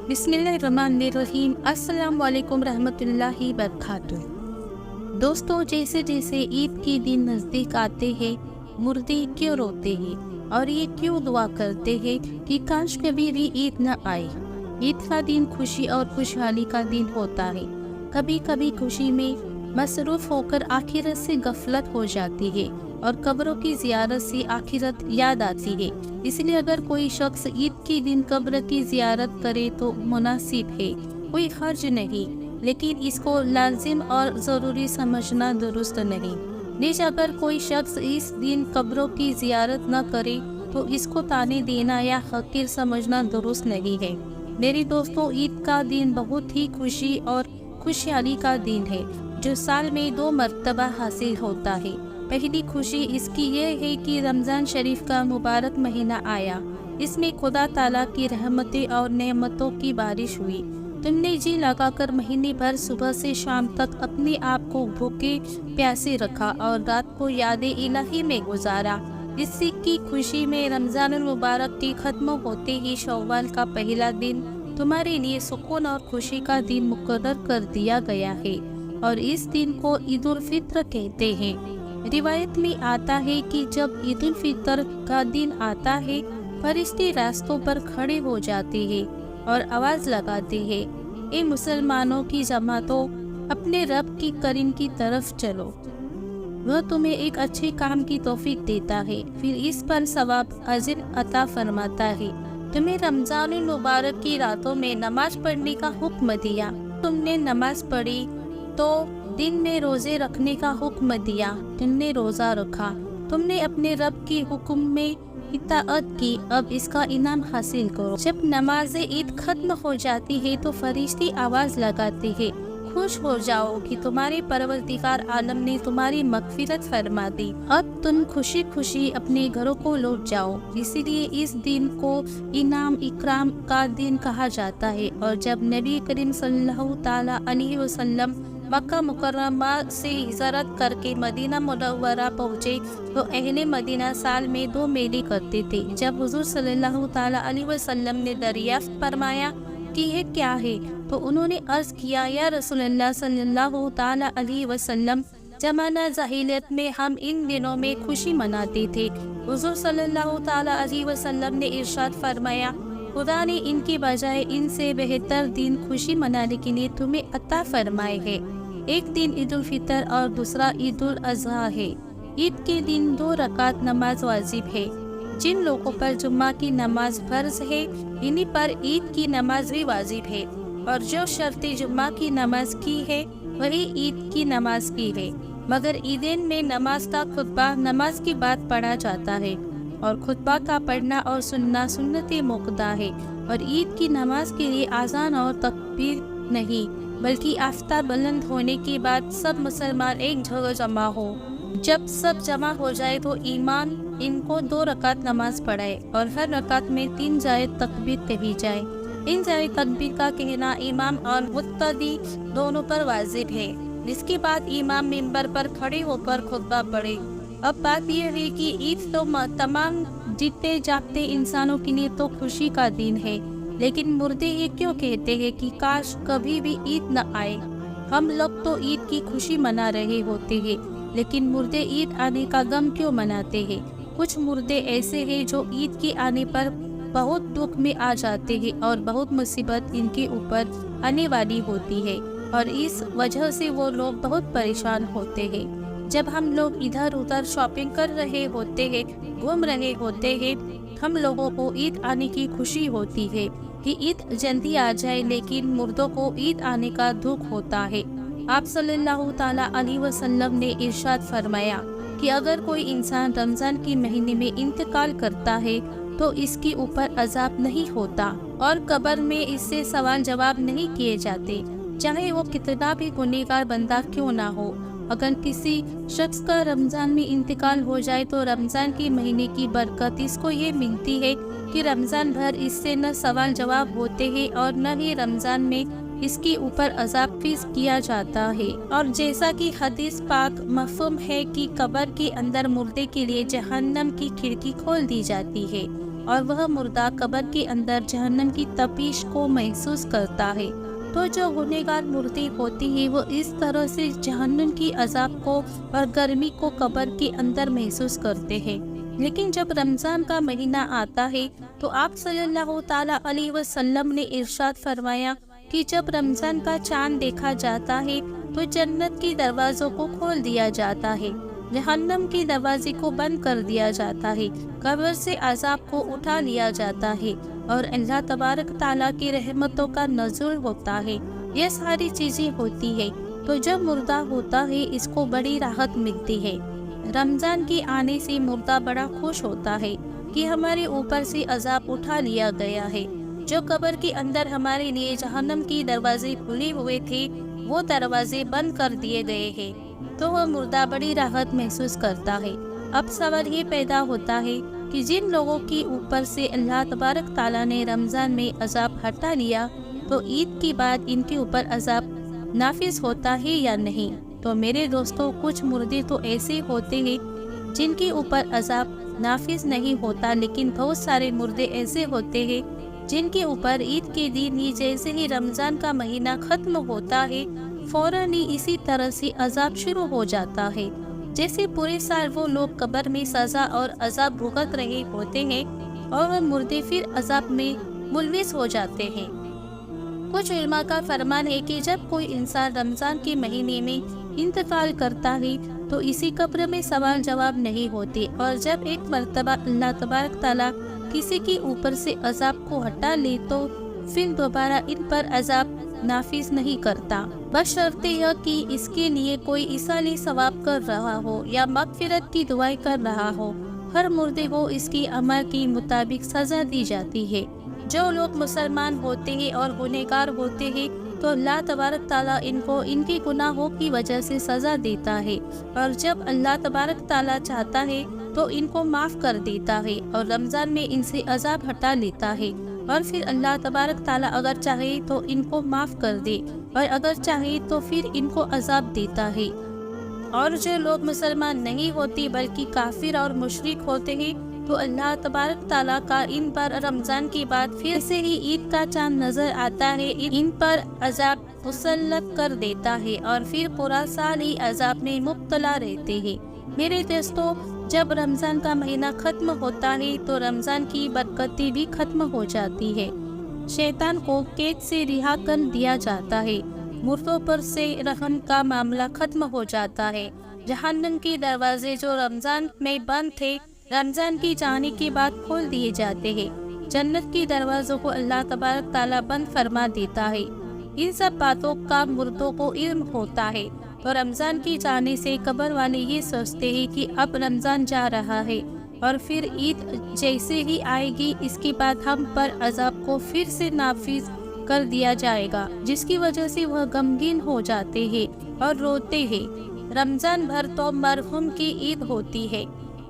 بسم اللہ الرحمن الرحیم۔ السلام علیکم رحمۃ اللہ وبرکاتہ۔ دوستو، جیسے جیسے عید کے دن نزدیک آتے ہیں، مردے کیوں روتے ہیں اور یہ کیوں دعا کرتے ہیں کہ کاش کبھی بھی عید نہ آئے۔ عید کا دن خوشی اور خوشحالی کا دن ہوتا ہے۔ کبھی کبھی خوشی میں مصروف ہو کر آخرت سے غفلت ہو جاتی ہے اور قبروں کی زیارت سے آخرت یاد آتی ہے۔ اس لیے اگر کوئی شخص عید کے دن قبر کی زیارت کرے تو مناسب ہے، کوئی حرج نہیں، لیکن اس کو لازم اور ضروری سمجھنا درست نہیں۔ نیز اگر کوئی شخص اس دن قبروں کی زیارت نہ کرے تو اس کو طعنے دینا یا حقیر سمجھنا درست نہیں ہے۔ میری دوستو، عید کا دن بہت ہی خوشی اور خوشحالی کا دن ہے جو سال میں 2 مرتبہ حاصل ہوتا ہے۔ پہلی خوشی اس کی یہ ہے کہ رمضان شریف کا مبارک مہینہ آیا۔ اس میں خدا تعالیٰ کی رحمتیں اور نعمتوں کی بارش ہوئی۔ تم نے جی لگا کر مہینے بھر صبح سے شام تک اپنے آپ کو بھوکے پیاسے رکھا اور رات کو یاد الہی میں گزارا۔ اس کی خوشی میں رمضان المبارک کے ختم ہوتے ہی شوال کا پہلا دن تمہارے لیے سکون اور خوشی کا دن مقرر کر دیا گیا ہے اور اس دن کو عید الفطر کہتے ہیں۔ روایت میں آتا ہے کہ جب عید الفطر کا دن آتا ہے، فرشتے راستوں پر کھڑے ہو جاتے ہیں اور آواز لگاتے ہیں، اے مسلمانوں کی جماعتوں، اپنے رب کی کریم کی طرف چلو، وہ تمہیں ایک اچھے کام کی توفیق دیتا ہے، پھر اس پر ثواب اجر عطا فرماتا ہے۔ تمہیں رمضان المبارک کی راتوں میں نماز پڑھنے کا حکم دیا، تم نے نماز پڑھی، تو دن میں روزے رکھنے کا حکم دیا، تم نے روزہ رکھا، تم نے اپنے رب کی حکم میں اطاعت کی، اب اس کا انعام حاصل کرو۔ جب نماز عید ختم ہو جاتی ہے تو فرشتے آواز لگاتے ہیں، خوش ہو جاؤ کہ تمہارے پروردگار عالم نے تمہاری مغفرت فرما دی، اب تم خوشی خوشی اپنے گھروں کو لوٹ جاؤ۔ اسی لیے اس دن کو انعام اکرام کا دن کہا جاتا ہے۔ اور جب نبی کریم صلی اللہ تعالیٰ علیہ وسلم مکہ مکرمہ سے ہجرت کر کے مدینہ منورہ پہنچے تو اہل مدینہ سال میں 2 میلے کرتے تھے۔ جب حضور صلی اللہ تعالیٰ علیہ وسلم نے دریافت فرمایا کہ یہ کیا ہے تو انہوں نے عرض کیا، یا رسول اللہ صلی اللہ تعالیٰ علیہ وسلم، زمانہ جاہلیت میں ہم ان دنوں میں خوشی مناتے تھے۔ حضور صلی اللہ تعالیٰ علیہ وسلم نے ارشاد فرمایا، خدا نے ان کے بجائے ان سے بہتر دن خوشی منانے کے لیے تمہیں عطا فرمائے ہے۔ ایک دن عید الفطر اور دوسرا عید الاضحیٰ ہے۔ عید کے دن 2 رکعت نماز واجب ہے۔ جن لوگوں پر جمعہ کی نماز فرض ہے، انہی پر عید کی نماز بھی واجب ہے، اور جو شرط جمعہ کی نماز کی ہے وہی عید کی نماز کی ہے، مگر عیدین میں نماز کا خطبہ نماز کے بعد پڑھا جاتا ہے اور خطبہ کا پڑھنا اور سننا سنت موقدہ ہے، اور عید کی نماز کے لیے اذان اور تکبیر نہیں، بلکہ آفتاب بلند ہونے کے بعد سب مسلمان ایک جگہ جمع ہو۔ جب سب جمع ہو جائے تو امام ان کو 2 رکعت نماز پڑھائے اور ہر رکعت میں 3 جائے تکبیر کہی جائے۔ ان جائے تکبیر کا کہنا امام اور مقتدی دونوں پر واجب ہے۔ اس کے بعد امام منبر پر کھڑے ہو کر خطبہ پڑھے۔ اب بات یہ ہے کہ عید تو تمام جیتے جاگتے انسانوں کے لیے تو خوشی کا دن ہے، لیکن مردے یہ کیوں کہتے ہیں کہ کاش کبھی بھی عید نہ آئے۔ ہم لوگ تو عید کی خوشی منا رہے ہوتے ہیں، لیکن مردے عید آنے کا غم کیوں مناتے ہیں؟ کچھ مردے ایسے ہیں جو عید کے آنے پر بہت دکھ میں آ جاتے ہیں اور بہت مصیبت ان کے اوپر آنے والی ہوتی ہے، اور اس وجہ سے وہ لوگ بہت پریشان ہوتے ہیں۔ جب ہم لوگ ادھر ادھر شاپنگ کر رہے ہوتے ہیں، گھوم رہے ہوتے ہیں، ہم لوگوں کو عید آنے کی خوشی ہوتی ہے کہ عید جلدی آ جائے، لیکن مردوں کو عید آنے کا دکھ ہوتا ہے۔ آپ صلی اللہ تعالیٰ علیہ وسلم نے ارشاد فرمایا کہ اگر کوئی انسان رمضان کے مہینے میں انتقال کرتا ہے تو اس کے اوپر عذاب نہیں ہوتا اور قبر میں اس سے سوال جواب نہیں کیے جاتے، چاہے وہ کتنا بھی گنہگار بندہ کیوں نہ ہو۔ اگر کسی شخص کا رمضان میں انتقال ہو جائے تو رمضان کے مہینے کی برکت اس کو یہ ملتی ہے کہ رمضان بھر اس سے نہ سوال جواب ہوتے ہیں اور نہ ہی رمضان میں اس کے اوپر عذاب پیش کیا جاتا ہے۔ اور جیسا کہ حدیث پاک مفہوم ہے کہ قبر کے اندر مردے کے لیے جہنم کی کھڑکی کھول دی جاتی ہے اور وہ مردہ قبر کے اندر جہنم کی تپش کو محسوس کرتا ہے، تو جو گنہگار مردے ہوتے ہیں وہ اس طرح سے جہنم کی عذاب کو اور گرمی کو قبر کے اندر محسوس کرتے ہیں۔ لیکن جب رمضان کا مہینہ آتا ہے تو آپ صلی اللہ تعالیٰ علیہ وسلم نے ارشاد فرمایا کہ جب رمضان کا چاند دیکھا جاتا ہے تو جنت کے دروازوں کو کھول دیا جاتا ہے، جہنم کے دروازے کو بند کر دیا جاتا ہے، قبر سے عذاب کو اٹھا لیا جاتا ہے اور اللہ تبارک تعالیٰ کی رحمتوں کا نزول ہوتا ہے۔ یہ ساری چیزیں ہوتی ہے تو جب مردہ ہوتا ہے اس کو بڑی راحت ملتی ہے۔ رمضان کے آنے سے مردہ بڑا خوش ہوتا ہے کہ ہمارے اوپر سے عذاب اٹھا لیا گیا ہے، جو قبر کے اندر ہمارے لیے جہنم کی دروازے کھلے ہوئے تھے وہ دروازے بند کر دیے گئے ہیں، تو وہ مردہ بڑی راحت محسوس کرتا ہے۔ اب سوال یہ پیدا ہوتا ہے کہ جن لوگوں کے اوپر سے اللہ تبارک تعالیٰ نے رمضان میں عذاب ہٹا لیا تو عید کے بعد ان کے اوپر عذاب نافذ ہوتا ہے یا نہیں؟ تو میرے دوستوں، کچھ مردے تو ایسے ہوتے ہیں جن کے اوپر عذاب نافذ نہیں ہوتا، لیکن بہت سارے مردے ایسے ہوتے ہیں جن کے اوپر عید کے دن ہی جیسے ہی رمضان کا مہینہ ختم ہوتا ہے فوراً ہی اسی طرح سے عذاب شروع ہو جاتا ہے، جیسے پورے سال وہ لوگ قبر میں سزا اور عذاب بھگت رہے ہوتے ہیں اور وہ مردے پھر عذاب میں ملوث ہو جاتے ہیں۔ کچھ علماء کا فرمان ہے کہ جب کوئی انسان رمضان کے مہینے میں انتقال کرتا ہے تو اسی قبر میں سوال جواب نہیں ہوتے، اور جب ایک مرتبہ اللہ تبارک تعالیٰ کسی کے اوپر سے عذاب کو ہٹا لے تو پھر دوبارہ ان پر عذاب نافذ نہیں کرتا، بشرطے یہ کہ اس کے لیے کوئی ایصال ثواب کر رہا ہو یا مغفرت کی دعائیں کر رہا ہو۔ ہر مردے کو اس کی عمل کے مطابق سزا دی جاتی ہے۔ جو لوگ مسلمان ہوتے ہیں اور گنہگار ہوتے ہیں تو اللہ تبارک تعالیٰ ان کو ان کے گناہوں کی وجہ سے سزا دیتا ہے، اور جب اللہ تبارک تعالیٰ چاہتا ہے تو ان کو معاف کر دیتا ہے اور رمضان میں ان سے عذاب ہٹا لیتا ہے، اور پھر اللہ تبارک تعالیٰ اگر چاہے تو ان کو معاف کر دے اور اگر چاہے تو پھر ان کو عذاب دیتا ہے۔ اور جو لوگ مسلمان نہیں ہوتے بلکہ کافر اور مشرک ہوتے ہیں تو اللہ تبارک تعالیٰ کا ان پر رمضان کے بعد پھر سے ہی عید کا چاند نظر آتا ہے، ان پر عذاب مسلط کر دیتا ہے اور پھر پورا سال ہی عذاب میں مبتلا رہتے ہیں۔ میرے دوستو، جب رمضان کا مہینہ ختم ہوتا ہے تو رمضان کی برکتیں بھی ختم ہو جاتی ہے، شیطان کو قید سے رہا کر دیا جاتا ہے، مردوں پر سے رحم کا معاملہ ختم ہو جاتا ہے، جہنم کے دروازے جو رمضان میں بند تھے رمضان کی جانے کے بعد کھول دیے جاتے ہیں، جنت کے دروازوں کو اللہ تبارک تعالیٰ بند فرما دیتا ہے۔ ان سب باتوں کا مردوں کو علم ہوتا ہے، تو رمضان کی جانے سے قبر والے یہ سوچتے ہیں کہ اب رمضان جا رہا ہے اور پھر عید جیسے ہی آئے گی اس کے بعد ہم پر عذاب کو پھر سے نافذ کر دیا جائے گا، جس کی وجہ سے وہ غمگین ہو جاتے ہیں اور روتے ہیں۔ رمضان بھر تو مرحوم کی عید ہوتی ہے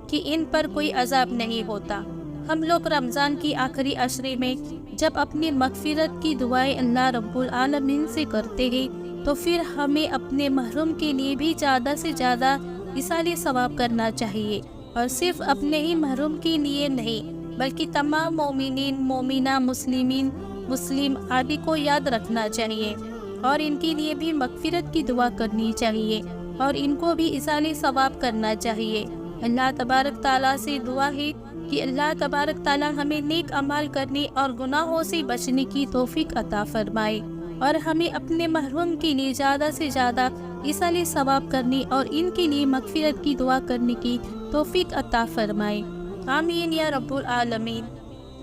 کہ ان پر کوئی عذاب نہیں ہوتا۔ ہم لوگ رمضان کی آخری عشرے میں جب اپنی مغفرت کی دعائیں اللہ رب العالمین سے کرتے ہیں تو پھر ہمیں اپنے محروم کے لیے بھی زیادہ سے زیادہ ایصال ثواب کرنا چاہیے، اور صرف اپنے ہی محروم کے لیے نہیں بلکہ تمام مومنین، مومنہ، مسلم آدی کو یاد رکھنا چاہیے اور ان کے لیے بھی مغفرت کی دعا کرنی چاہیے اور ان کو بھی ایصال ثواب کرنا چاہیے۔ اللہ تبارک تعالیٰ سے دعا ہے کہ اللہ تبارک تعالیٰ ہمیں نیک اعمال کرنے اور گناہوں سے بچنے کی توفیق عطا فرمائے، اور ہمیں اپنے محروم کے لیے زیادہ سے زیادہ ایصال ثواب کرنے اور ان کے لیے مغفرت کی دعا کرنے کی توفیق عطا فرمائے، آمین یا رب العالمین۔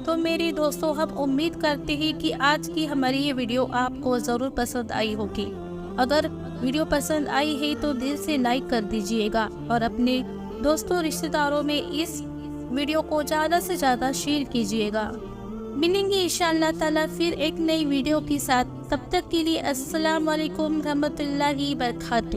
تو میرے دوستو، ہم امید کرتے ہیں کہ آج کی ہماری یہ ویڈیو آپ کو ضرور پسند آئی ہوگی۔ اگر ویڈیو پسند آئی ہے تو دل سے لائک کر دیجئے گا اور اپنے دوستوں رشتہ داروں میں اس ویڈیو کو زیادہ سے زیادہ شیئر کیجئے گا۔ ملیں گے انشاءاللہ تعالیٰ پھر ایک نئی ویڈیو کے ساتھ، تب تک کے لیے السلام علیکم رحمۃ اللہ وبرکاتہ۔